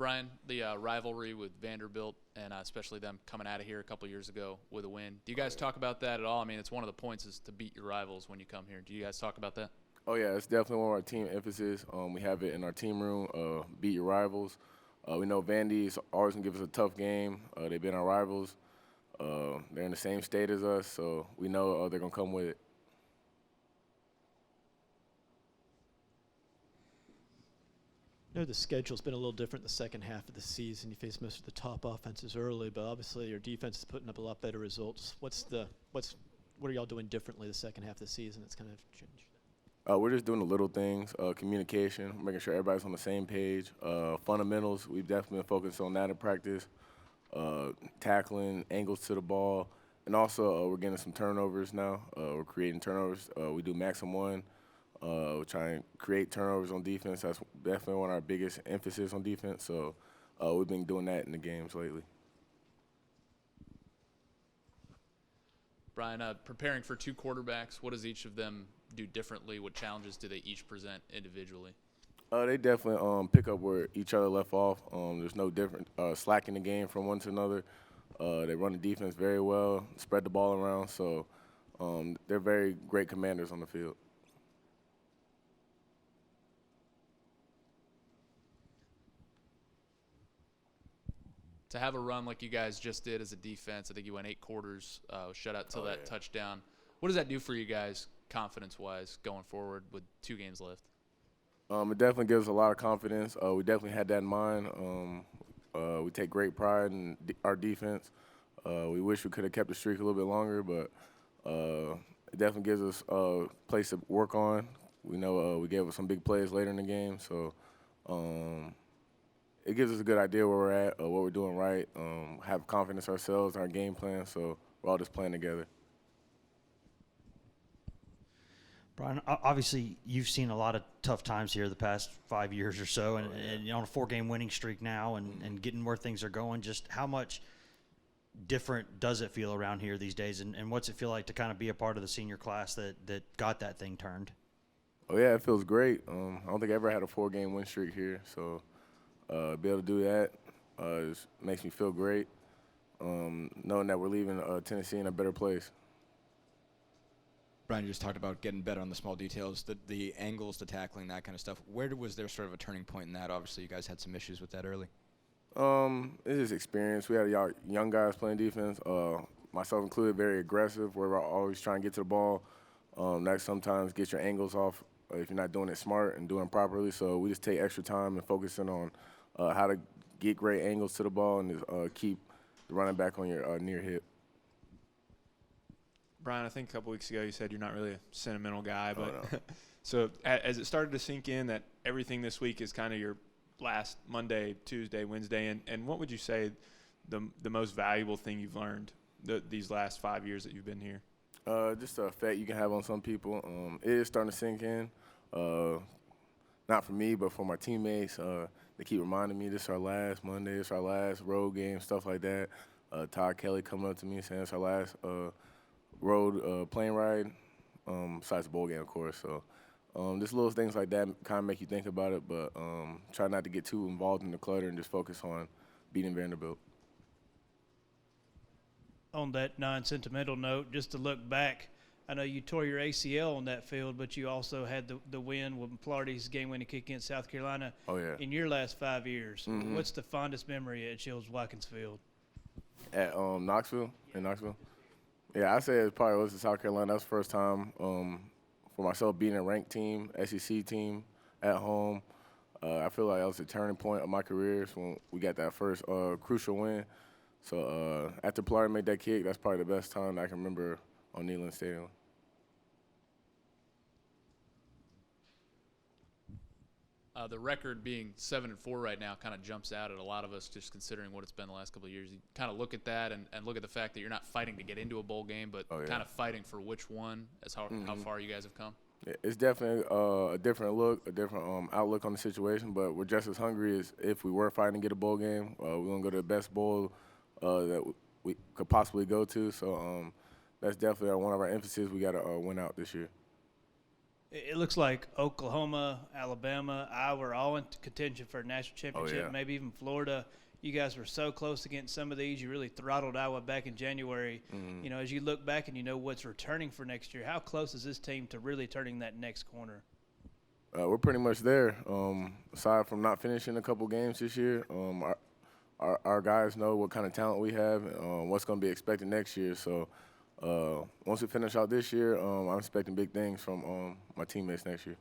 Brian, the rivalry with Vanderbilt and especially them coming out of here a couple years ago with a win. Do you guys talk about that at all? I mean, it's one of the points is to beat your rivals when you come here. Do you guys talk about that? Oh yeah, it's definitely one of our team emphasis. We have it in our team room. Beat your rivals. We know Vandy's always gonna give us a tough game. They've been our rivals. They're in the same state as us, so we know they're gonna come with it. I know the schedule's been a little different the second half of the season. You face most of the top offenses early, but obviously your defense is putting up a lot better results. What are y'all doing differently the second half of the season that's kind of changed? We're just doing the little things, communication, making sure everybody's on the same page. Fundamentals, we've definitely been focused on that in practice. Tackling, angles to the ball, and also we're getting some turnovers now. We're creating turnovers. We do maximum one. We're trying to create turnovers on defense. That's definitely one of our biggest emphasis on defense. So we've been doing that in the games lately. Brian, preparing for two quarterbacks, what does each of them do differently? What challenges do they each present individually? They definitely pick up where each other left off. There's no different slack in the game from one to another. They run the defense very well, spread the ball around. So they're very great commanders on the field. To have a run like you guys just did as a defense, I think you went 8 quarters, shut out till that touchdown. What does that do for you guys confidence-wise going forward with 2 games left? It definitely gives us a lot of confidence. We definitely had that in mind. We take great pride in our defense. We wish we could have kept the streak a little bit longer, but it definitely gives us a place to work on. We know we gave us some big plays later in the game, so it gives us a good idea where we're at, what we're doing right, have confidence ourselves, our game plan, so we're all just playing together. Brian, obviously you've seen a lot of tough times here the past 5 years or so, and you're on a 4-game winning streak now and getting where things are going. Just how much different does it feel around here these days, and what's it feel like to kind of be a part of the senior class that got that thing turned? Oh, yeah, it feels great. I don't think I ever had a 4-game win streak here, so be able to do that just makes me feel great, knowing that we're leaving Tennessee in a better place. Brian, you just talked about getting better on the small details, the angles, the tackling, that kind of stuff. Where was there sort of a turning point in that? Obviously, you guys had some issues with that early. It's just experience. We had young guys playing defense, myself included, very aggressive, where we're always trying to get to the ball. That sometimes gets your angles off if you're not doing it smart and doing it properly. So we just take extra time and focusing on how to get great angles to the ball and just, keep the running back on your near hip. Brian, I think a couple weeks ago you said you're not really a sentimental guy, but no. So as it started to sink in that everything this week is kind of your last Monday, Tuesday, Wednesday, and what would you say the most valuable thing you've learned these last 5 years that you've been here? Just the effect you can have on some people. It is starting to sink in. Not for me, but for my teammates. They keep reminding me this is our last Monday, this is our last road game, stuff like that. Todd Kelly coming up to me saying it's our last road plane ride, besides the bowl game, of course. So just little things like that kind of make you think about it, but try not to get too involved in the clutter and just focus on beating Vanderbilt. On that non-sentimental note, just to look back, I know you tore your ACL on that field, but you also had the win with Flaherty's game-winning kick against South Carolina in your last 5 years. Mm-hmm. What's the fondest memory at Shields-Watkins Field? At Knoxville, in Knoxville? Yeah, I say it probably was the South Carolina. That's the first time for myself being a ranked team, SEC team at home. I feel like that was a turning point of my career when we got that first crucial win. So after Pilar made that kick, that's probably the best time I can remember on Neyland Stadium. The record being 7-4 right now kind of jumps out at a lot of us, just considering what it's been the last couple of years. You kind of look at that and look at the fact that you're not fighting to get into a bowl game, but kind of fighting for which one, as how far you guys have come. Yeah, it's definitely a different look, a different outlook on the situation, but we're just as hungry as if we were fighting to get a bowl game. We're going to go to the best bowl that we could possibly go to. So that's definitely one of our emphases. We got to win out this year. It looks like Oklahoma, Alabama, Iowa are all in contention for a national championship, maybe even Florida. You guys were so close against some of these. You really throttled Iowa back in January. You know, as you look back and you know what's returning for next year, how close is this team to really turning that next corner? We're pretty much there. Aside from not finishing a couple games this year, our guys know what kind of talent we have and what's going to be expected next year. So once we finish out this year, I'm expecting big things from my teammates next year.